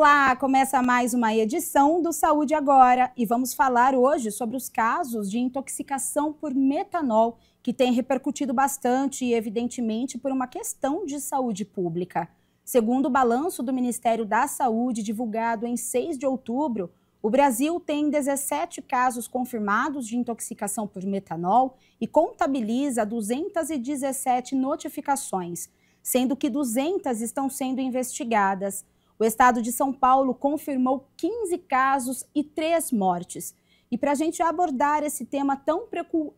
Olá, começa mais uma edição do Saúde Agora e vamos falar hoje sobre os casos de intoxicação por metanol que tem repercutido bastante e evidentemente por uma questão de saúde pública. Segundo o balanço do Ministério da Saúde divulgado em 6 de outubro, o Brasil tem 17 casos confirmados de intoxicação por metanol e contabiliza 217 notificações, sendo que 200 estão sendo investigadas. O estado de São Paulo confirmou 15 casos e 3 mortes. E para a gente abordar esse tema tão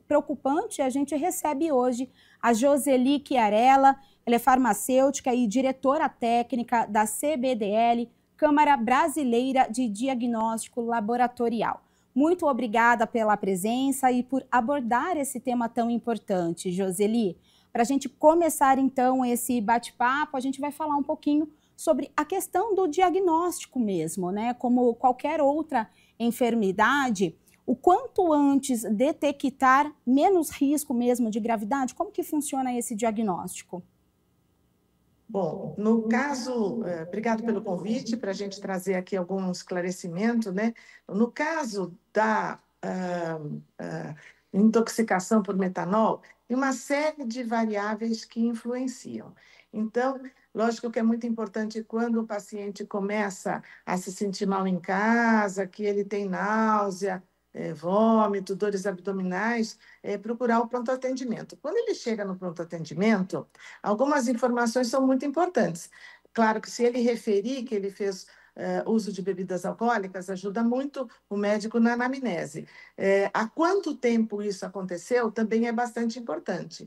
preocupante, a gente recebe hoje a Joseli Chiarella. Ela é farmacêutica e diretora técnica da CBDL, Câmara Brasileira de Diagnóstico Laboratorial. Muito obrigada pela presença e por abordar esse tema tão importante, Joseli. Para a gente começar, então, esse bate-papo, a gente vai falar um pouquinho sobre a questão do diagnóstico mesmo, né? Como qualquer outra enfermidade, o quanto antes detectar, menos risco mesmo de gravidade. Como que funciona esse diagnóstico? Bom, no caso, obrigado pelo convite para a gente trazer aqui algum esclarecimento, né? No caso da intoxicação por metanol, tem uma série de variáveis que influenciam. Então, lógico que é muito importante quando o paciente começa a se sentir mal em casa, que ele tem náusea, vômito, dores abdominais, procurar o pronto atendimento. Quando ele chega no pronto atendimento, algumas informações são muito importantes. Claro que se ele referir que ele fez uso de bebidas alcoólicas, ajuda muito o médico na anamnese. Há quanto tempo isso aconteceu também é bastante importante.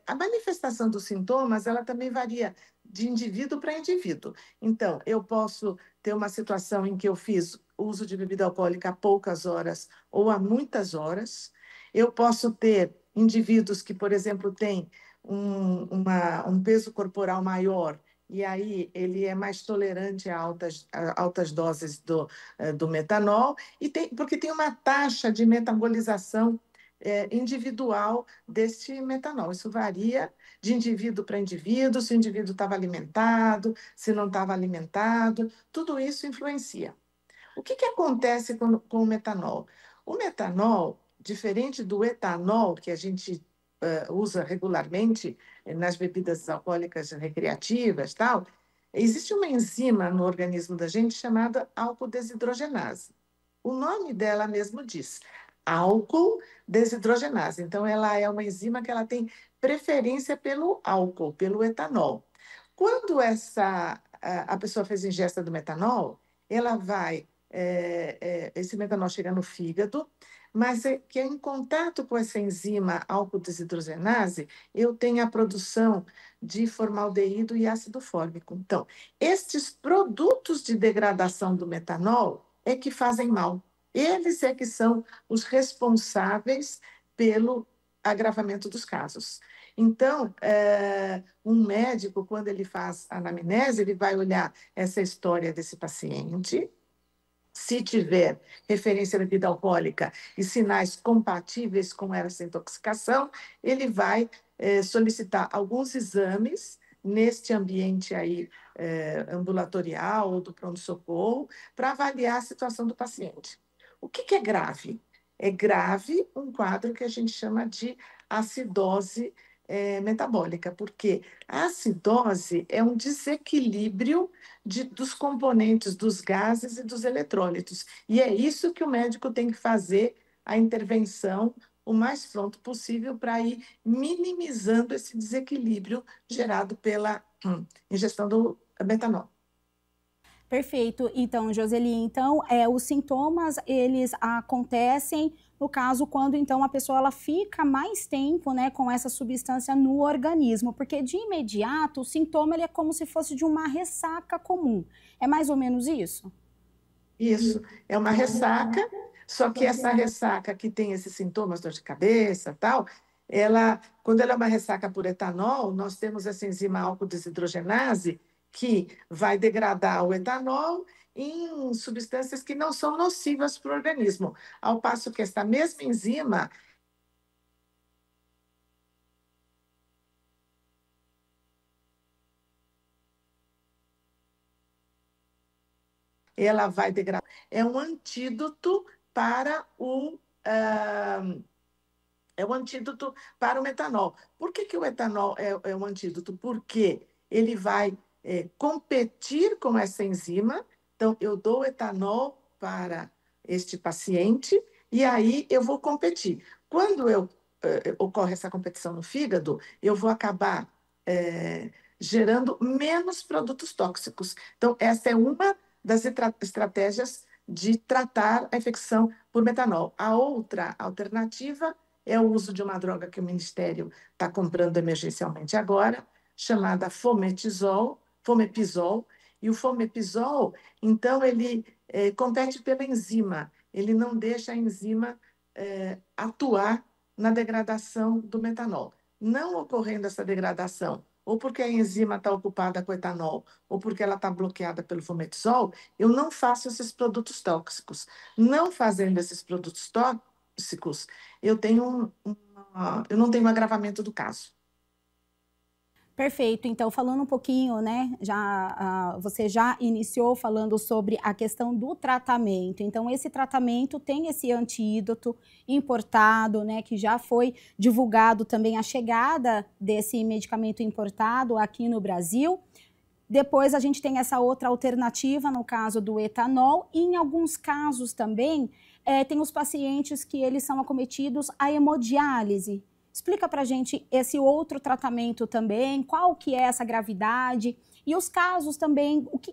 A manifestação dos sintomas, ela também varia de indivíduo para indivíduo. Então, eu posso ter uma situação em que eu fiz uso de bebida alcoólica há poucas horas ou há muitas horas. Eu posso ter indivíduos que, por exemplo, têm um peso corporal maior, e aí ele é mais tolerante a altas doses do metanol, porque tem uma taxa de metabolização individual deste metanol. Isso varia de indivíduo para indivíduo, se o indivíduo estava alimentado, se não estava alimentado, tudo isso influencia. O que acontece com o metanol? O metanol, diferente do etanol, que a gente usa regularmente nas bebidas alcoólicas recreativas, tal, existe uma enzima no organismo da gente chamada álcool desidrogenase. O nome dela mesmo diz, álcool desidrogenase. Então, ela é uma enzima que ela tem preferência pelo álcool, pelo etanol. Quando a pessoa fez ingesta do metanol, ela vai esse metanol chega no fígado, mas que em contato com essa enzima álcool desidrogenase, eu tenho a produção de formaldeído e ácido fórmico. Então, estes produtos de degradação do metanol é que fazem mal. Eles é que são os responsáveis pelo agravamento dos casos. Então, um médico, quando ele faz anamnese, ele vai olhar essa história desse paciente. Se tiver referência à bebida alcoólica e sinais compatíveis com essa intoxicação, ele vai solicitar alguns exames neste ambiente aí, ambulatorial ou do pronto-socorro, para avaliar a situação do paciente. O que é grave? É grave um quadro que a gente chama de acidose metabólica, porque a acidose é um desequilíbrio dos componentes dos gases e dos eletrólitos. E é isso que o médico tem que fazer a intervenção o mais pronto possível para ir minimizando esse desequilíbrio gerado pela ingestão do metanol. Perfeito. Então, Joseli, os sintomas, eles acontecem, no caso, quando então a pessoa ela fica mais tempo, né, com essa substância no organismo, porque de imediato o sintoma ele é como se fosse de uma ressaca comum. É mais ou menos isso? Isso, é uma ressaca, só que essa ressaca que tem esses sintomas, dor de cabeça, tal, quando ela é uma ressaca por etanol, nós temos essa enzima álcool desidrogenase que vai degradar o etanol em substâncias que não são nocivas para o organismo, ao passo que essa mesma enzima ela vai degradar. É um antídoto para o é o antídoto para o metanol. Por que o etanol é um antídoto? Porque ele vai competir com essa enzima. Então, eu dou etanol para este paciente e aí eu vou competir. Quando ocorre essa competição no fígado, eu vou acabar gerando menos produtos tóxicos. Então, essa é uma das estratégias de tratar a infecção por metanol. A outra alternativa é o uso de uma droga que o Ministério está comprando emergencialmente agora, chamada fomepizol. E o fomepizol, então, ele compete pela enzima, ele não deixa a enzima atuar na degradação do metanol. Não ocorrendo essa degradação, ou porque a enzima está ocupada com etanol, ou porque ela está bloqueada pelo fomepizol, eu não faço esses produtos tóxicos. Não fazendo esses produtos tóxicos, eu não tenho um agravamento do caso. Perfeito. Então, falando um pouquinho, né, você já iniciou falando sobre a questão do tratamento. Então, esse tratamento tem esse antídoto importado, né, que já foi divulgado também a chegada desse medicamento importado aqui no Brasil. Depois a gente tem essa outra alternativa, no caso do etanol, e em alguns casos também tem os pacientes que eles são acometidos à hemodiálise. Explica para a gente esse outro tratamento também, qual que é essa gravidade e os casos também, o que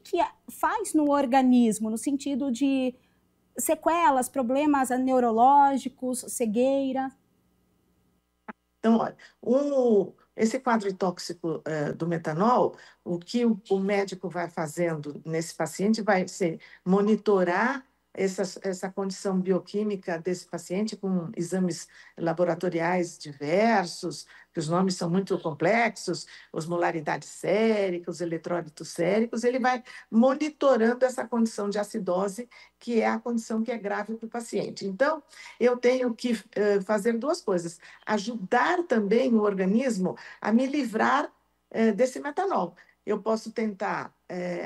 faz no organismo, no sentido de sequelas, problemas neurológicos, cegueira. Então, olha, esse quadro tóxico do metanol, o que o médico vai fazendo nesse paciente vai ser monitorar essa condição bioquímica desse paciente com exames laboratoriais diversos, que os nomes são muito complexos, osmolaridade sérica, os eletrólitos séricos, ele vai monitorando essa condição de acidose, que é a condição que é grave para o paciente. Então, eu tenho que fazer duas coisas: ajudar também o organismo a me livrar desse metanol. Eu posso tentar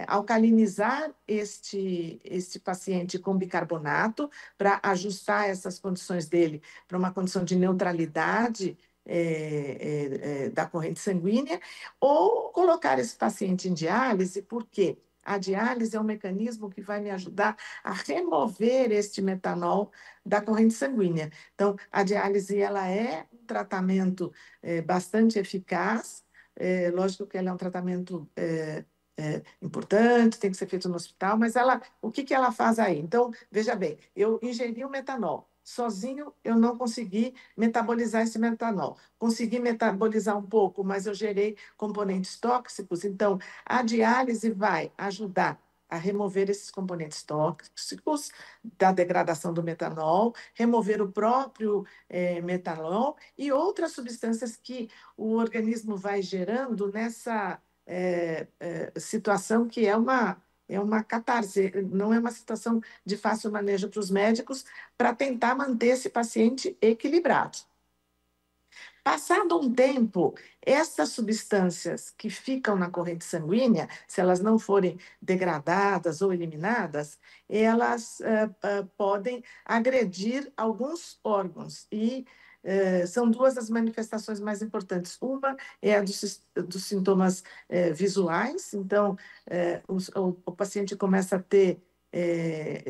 alcalinizar este paciente com bicarbonato para ajustar essas condições dele para uma condição de neutralidade da corrente sanguínea, ou colocar esse paciente em diálise, porque a diálise é um mecanismo que vai me ajudar a remover este metanol da corrente sanguínea. Então, a diálise ela é um tratamento bastante eficaz. Lógico que ela é um tratamento importante, tem que ser feito no hospital, mas o que ela faz aí? Então, veja bem, eu ingeri o metanol. Sozinho, eu não consegui metabolizar esse metanol. Consegui metabolizar um pouco, mas eu gerei componentes tóxicos. Então, a diálise vai ajudar a remover esses componentes tóxicos da degradação do metanol, remover o próprio metanol e outras substâncias que o organismo vai gerando nessa situação que é uma catarse, não é uma situação de fácil manejo para os médicos, para tentar manter esse paciente equilibrado. Passado um tempo, essas substâncias que ficam na corrente sanguínea, se elas não forem degradadas ou eliminadas, elas podem agredir alguns órgãos e são duas as manifestações mais importantes. Uma é a dos sintomas visuais, então o paciente começa a ter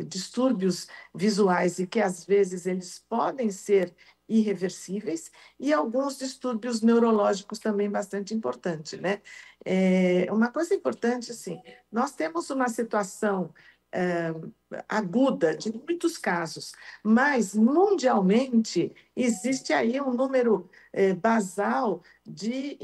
distúrbios visuais e que às vezes eles podem ser irreversíveis, e alguns distúrbios neurológicos também bastante importantes, né? Uma coisa importante, assim, nós temos uma situação aguda de muitos casos, mas mundialmente existe aí um número basal de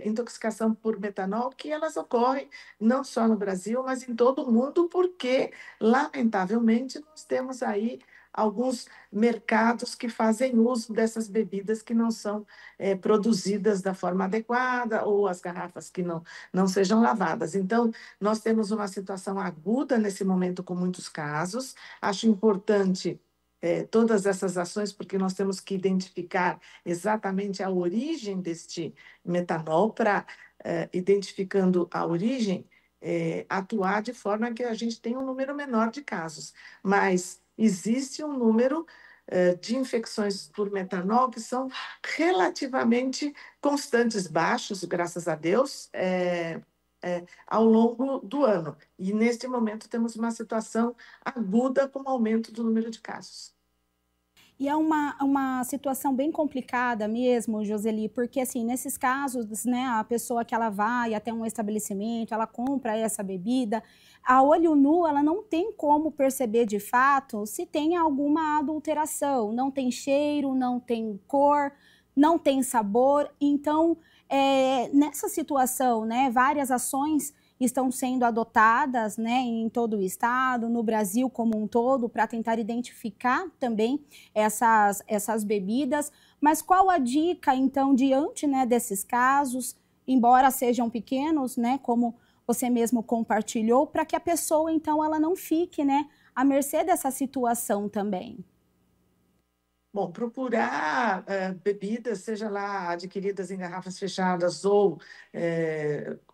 intoxicação por metanol que elas ocorrem não só no Brasil, mas em todo o mundo, porque, lamentavelmente, nós temos aí alguns mercados que fazem uso dessas bebidas que não são produzidas da forma adequada, ou as garrafas que não sejam lavadas. Então, nós temos uma situação aguda nesse momento com muitos casos. Acho importante todas essas ações, porque nós temos que identificar exatamente a origem deste metanol. Para identificando a origem, atuar de forma que a gente tenha um número menor de casos. Mas existe um número de infecções por metanol que são relativamente constantes, baixos, graças a Deus, ao longo do ano. E, neste momento, temos uma situação aguda com o aumento do número de casos. E é uma situação bem complicada mesmo, Joseli, porque assim, nesses casos, né, a pessoa que ela vai até um estabelecimento, ela compra essa bebida, a olho nu ela não tem como perceber de fato se tem alguma adulteração, não tem cheiro, não tem cor, não tem sabor. Então, nessa situação, né, várias ações estão sendo adotadas, né, em todo o estado, no Brasil como um todo, para tentar identificar também essas bebidas. Mas qual a dica, então, diante, né, desses casos, embora sejam pequenos, né, como você mesmo compartilhou, para que a pessoa, então, ela não fique, né, à mercê dessa situação também? Bom, procurar bebidas, seja lá adquiridas em garrafas fechadas ou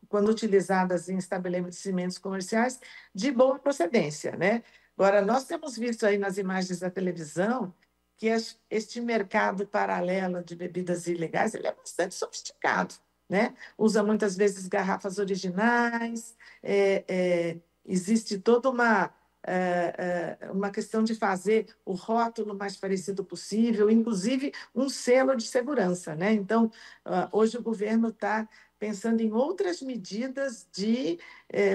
quando utilizadas em estabelecimentos comerciais, de boa procedência, né? Agora, nós temos visto aí nas imagens da televisão que este mercado paralelo de bebidas ilegais, ele é bastante sofisticado, né? Usa muitas vezes garrafas originais, existe toda uma questão de fazer o rótulo mais parecido possível, inclusive um selo de segurança, né? Então, hoje o governo está pensando em outras medidas de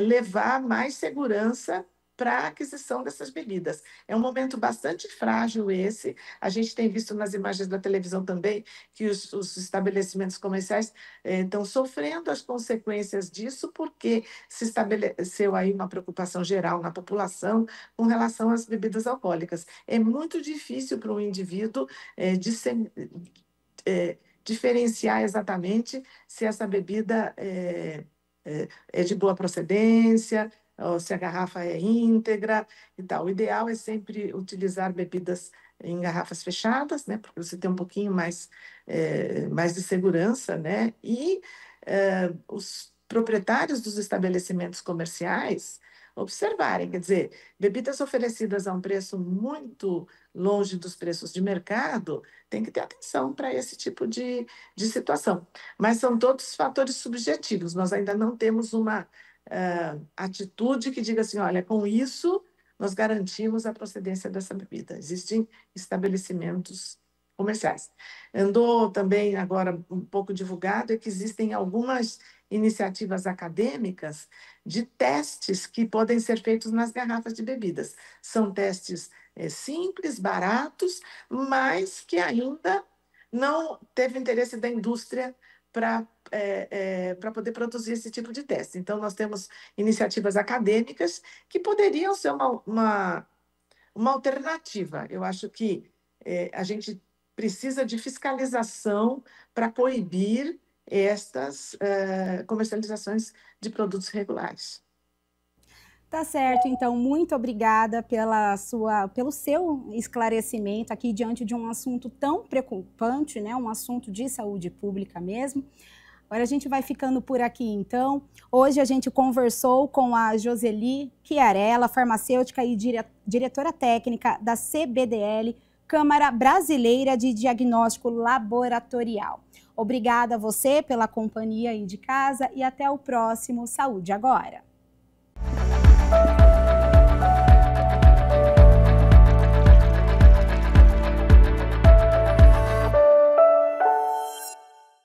levar mais segurança para a aquisição dessas bebidas. É um momento bastante frágil esse. A gente tem visto nas imagens da televisão também que os estabelecimentos comerciais estão sofrendo as consequências disso, porque se estabeleceu aí uma preocupação geral na população com relação às bebidas alcoólicas. É muito difícil para um indivíduo diferenciar exatamente se essa bebida é de boa procedência, ou se a garrafa é íntegra e tal. O ideal é sempre utilizar bebidas em garrafas fechadas, né, porque você tem um pouquinho mais de segurança, né, e os proprietários dos estabelecimentos comerciais observarem, quer dizer, bebidas oferecidas a um preço muito longe dos preços de mercado, tem que ter atenção para esse tipo de situação. Mas são todos fatores subjetivos, nós ainda não temos uma atitude que diga assim, olha, com isso nós garantimos a procedência dessa bebida. Existem estabelecimentos comerciais. Andou também agora um pouco divulgado que existem algumas iniciativas acadêmicas de testes que podem ser feitos nas garrafas de bebidas. São testes simples, baratos, mas que ainda não teve interesse da indústria para poder produzir esse tipo de teste. Então, nós temos iniciativas acadêmicas que poderiam ser uma alternativa. Eu acho que a gente precisa de fiscalização para coibir estas comercializações de produtos regulares. Tá certo, então, muito obrigada pelo seu esclarecimento aqui diante de um assunto tão preocupante, né? Um assunto de saúde pública mesmo. Agora a gente vai ficando por aqui, então. Hoje a gente conversou com a Joseli Chiarella, farmacêutica e diretora técnica da CBDL, Câmara Brasileira de Diagnóstico Laboratorial. Obrigada a você pela companhia aí de casa e até o próximo Saúde Agora.